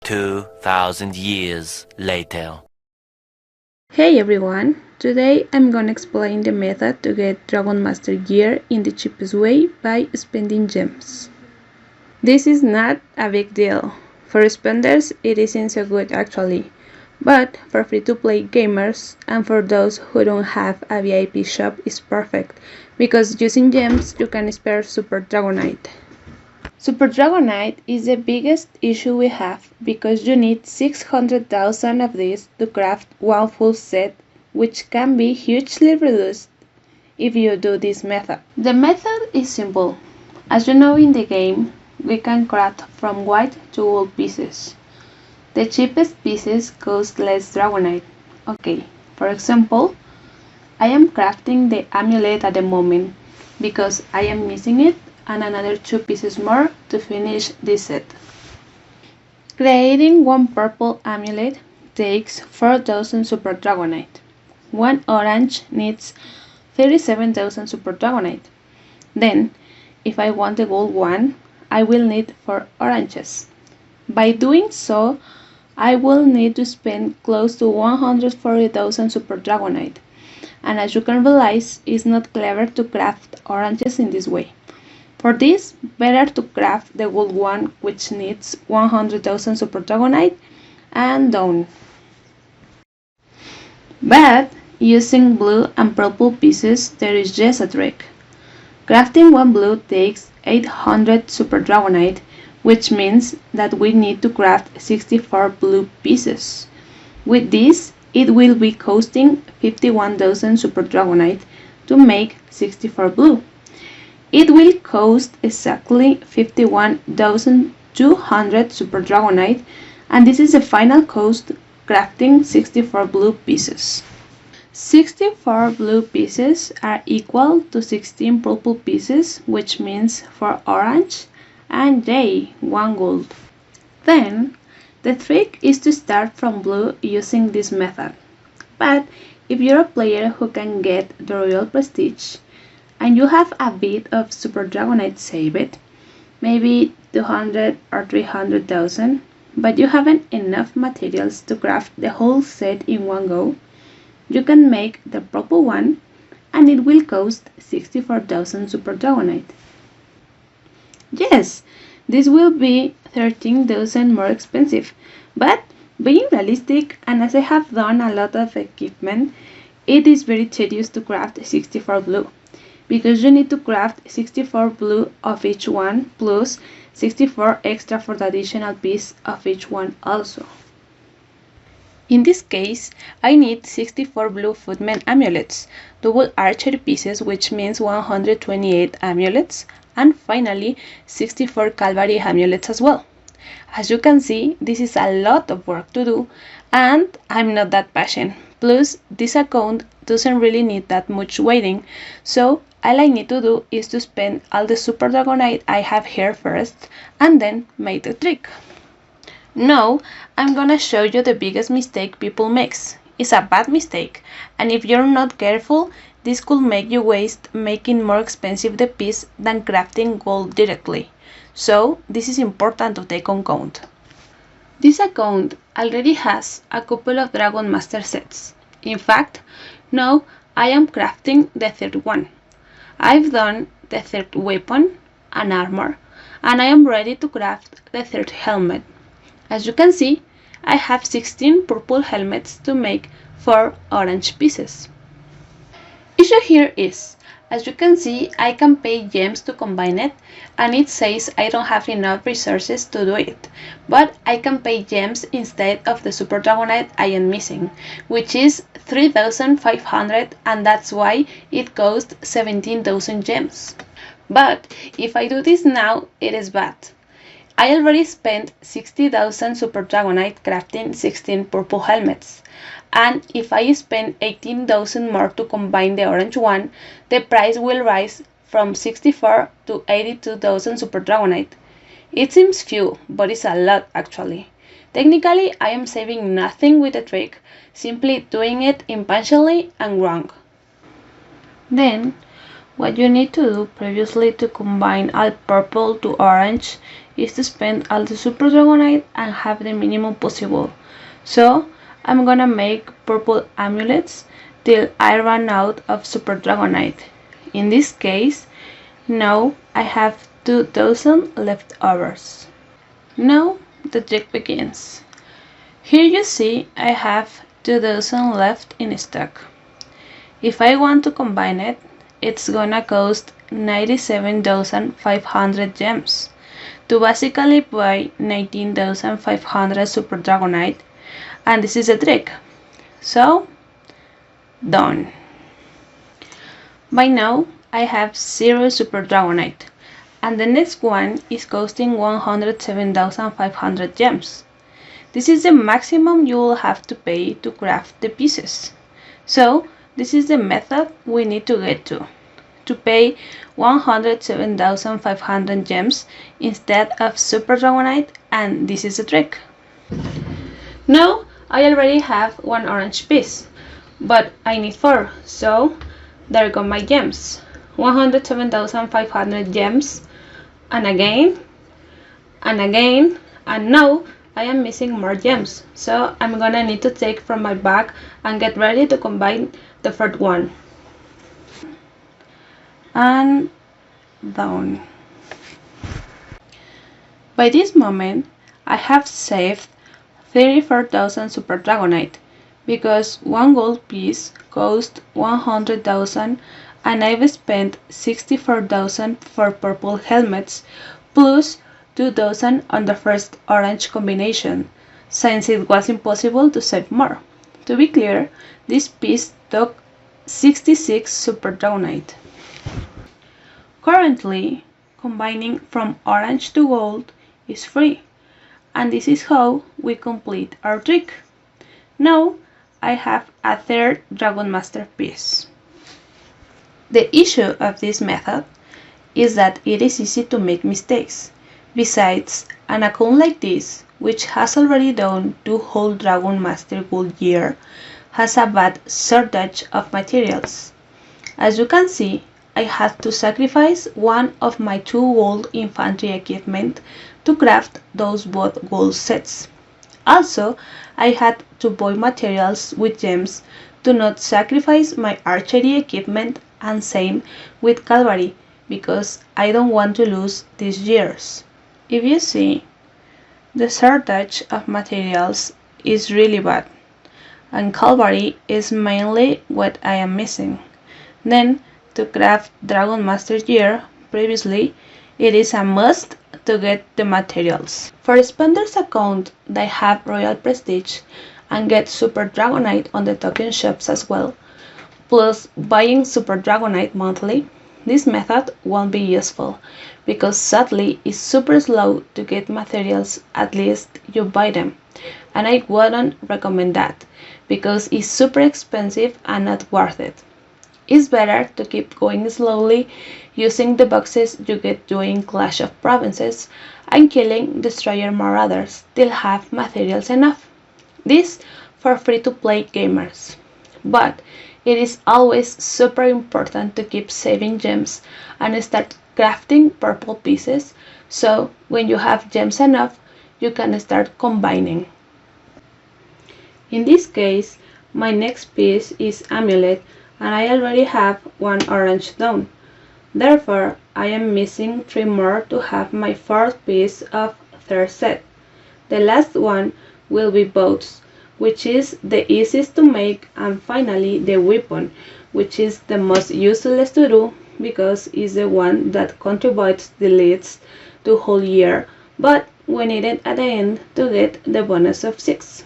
2,000 years later. Hey everyone! Today I'm gonna explain the method to get Dragon Master gear in the cheapest way by spending gems. This is not a big deal. For spenders it isn't so good actually, but for free-to-play gamers and for those who don't have a VIP shop is perfect, because using gems you can spare Super Dragonite. Super Dragonite is the biggest issue we have because you need 600,000 of these to craft one full set, which can be hugely reduced if you do this method. The method is simple. As you know in the game, we can craft from white to gold pieces. The cheapest pieces cost less Dragonite. Okay, for example, I am crafting the amulet at the moment because I am missing it and another 2 pieces more to finish this set. Creating one purple amulet takes 4,000 Super Dragonite. One orange needs 37,000 Super Dragonite. Then, if I want the gold one, I will need 4 oranges. By doing so, I will need to spend close to 140,000 Super Dragonite. And as you can realize, it's not clever to craft oranges in this way. For this, better to craft the gold one, which needs 100,000 Super Dragonite and done. But using blue and purple pieces, there is just a trick. Crafting one blue takes 800 Super Dragonite, which means that we need to craft 64 blue pieces. With this, it will be costing 51,000 Super Dragonite to make 64 blue. It will cost exactly 51,200 Super Dragonite, and this is the final cost crafting 64 blue pieces. 64 blue pieces are equal to 16 purple pieces, which means 4 orange and 1 gold. Then, the trick is to start from blue using this method. But if you're a player who can get the Royal Prestige, and you have a bit of Super Dragonite saved, maybe 200 or 300,000, but you haven't enough materials to craft the whole set in one go, you can make the purple one and it will cost 64,000 Super Dragonite. Yes, this will be 13,000 more expensive, but being realistic, and as I have done a lot of equipment, it is very tedious to craft 64 blue, because you need to craft 64 blue of each one plus 64 extra for the additional piece of each one also. In this case, I need 64 blue footman amulets, double archery pieces, which means 128 amulets, and finally 64 cavalry amulets as well. As you can see, this is a lot of work to do, and I'm not that patient. Plus, this account doesn't really need that much waiting, so all I need to do is to spend all the Super Dragonite I have here first, and then make the trick. Now, I'm gonna show you the biggest mistake people makes. It's a bad mistake, and if you're not careful, this could make you waste making more expensive the piece than crafting gold directly. So, this is important to take on count. This account already has a couple of Dragon Master sets. In fact, now I am crafting the third one. I've done the third weapon and armor, and I am ready to craft the third helmet. As you can see, I have 16 purple helmets to make 4 orange pieces. Issue here is, as you can see, I can pay gems to combine it, and it says I don't have enough resources to do it, but I can pay gems instead of the Super Dragonite I am missing, which is 3,500, and that's why it costs 17,000 gems. But if I do this now, it is bad. I already spent 60,000 Super Dragonite crafting 16 purple helmets, and if I spend 18,000 more to combine the orange one, the price will rise from 64 to 82,000 Super Dragonite. It seems few, but it's a lot actually. Technically, I am saving nothing with the trick, simply doing it impatiently and wrong. Then, what you need to do previously to combine all purple to orange is to spend all the Super Dragonite and have the minimum possible. So I'm gonna make purple amulets till I run out of Super Dragonite. In this case, now I have 2000 leftovers. Now the trick begins. Here you see I have 2000 left in stock. If I want to combine it, it's gonna cost 97,500 gems to basically buy 19,500 Super Dragonite, and this is a trick. So, done. By now, I have 0 Super Dragonite, and the next one is costing 107,500 gems. This is the maximum you will have to pay to craft the pieces. So, this is the method we need to get to pay 107,500 gems instead of Super Dragonite, and this is the trick. Now, I already have one orange piece, but I need 4, so there go my gems. 107,500 gems, and again, and again, and now I am missing more gems, so I'm gonna need to take from my bag and get ready to combine the third one. And down. By this moment, I have saved 34,000 Super Dragonite, because one gold piece cost 100,000 and I've spent 64,000 for purple helmets plus 2,000 on the first orange combination, since it was impossible to save more. To be clear, this piece took 66 Super Dragonite. Currently, combining from orange to gold is free, and this is how we complete our trick. Now I have a third Dragon Master piece. The issue of this method is that it is easy to make mistakes. Besides, an account like this, which has already done 2 whole Dragon Master Gold year, has a bad shortage of materials. As you can see, I had to sacrifice one of my 2 gold infantry equipment to craft those both gold sets. Also, I had to buy materials with gems to not sacrifice my archery equipment, and same with cavalry, because I don't want to lose these years. If you see, the shortage of materials is really bad, and cavalry is mainly what I am missing. Then, to craft Dragon Master Gear, previously, it is a must to get the materials. For spenders account that have Royal Prestige and get Super Dragonite on the token shops as well, plus buying Super Dragonite monthly, this method won't be useful, because sadly it's super slow to get materials, at least you buy them, and I wouldn't recommend that, because it's super expensive and not worth it. It's better to keep going slowly, using the boxes you get doing Clash of Provinces and killing Destroyer Marauders till have materials enough. This for free-to-play gamers. But it is always super important to keep saving gems and start crafting purple pieces, so when you have gems enough, you can start combining. In this case, my next piece is Amulet, and I already have one orange done. Therefore, I am missing 3 more to have my 4th piece of third set. The last one will be boats, which is the easiest to make, and finally the weapon, which is the most useless to do because it's the one that contributes the least to whole year, but we need it at the end to get the bonus of 6.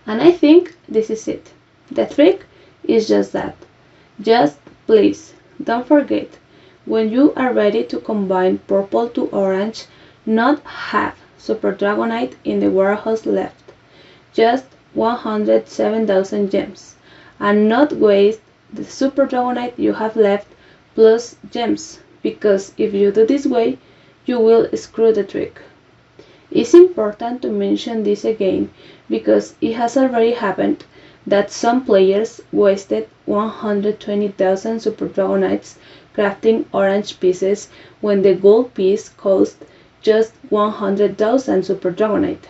And I think this is it. The trick is just that. Just please don't forget, when you are ready to combine purple to orange, not have Super Dragonite in the warehouse left, just 107,000 gems, and not waste the Super Dragonite you have left plus gems, because if you do this way, you will screw the trick. It's important to mention this again, because it has already happened that some players wasted 120,000 Super Dragonites crafting orange pieces when the gold piece cost just 100,000 Super Dragonite.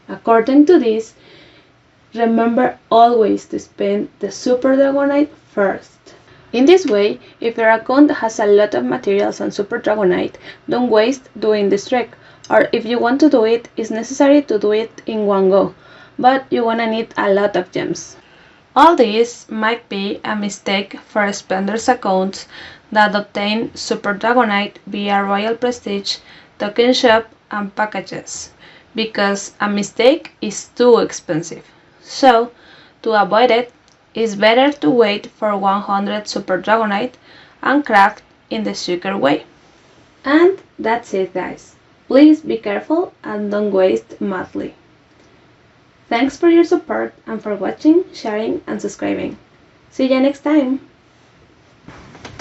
According to this, remember always to spend the Super Dragonite first. In this way, if your account has a lot of materials on Super Dragonite, don't waste doing this trick, or if you want to do it, it's necessary to do it in one go, but you wanna need a lot of gems. All this might be a mistake for spenders accounts that obtain Super Dragonite via Royal Prestige, Token Shop, and packages, because a mistake is too expensive. So, to avoid it, it's better to wait for 100 Super Dragonite and craft in the secret way. And that's it, guys. Please be careful and don't waste madly. Thanks for your support and for watching, sharing, and subscribing. See you next time!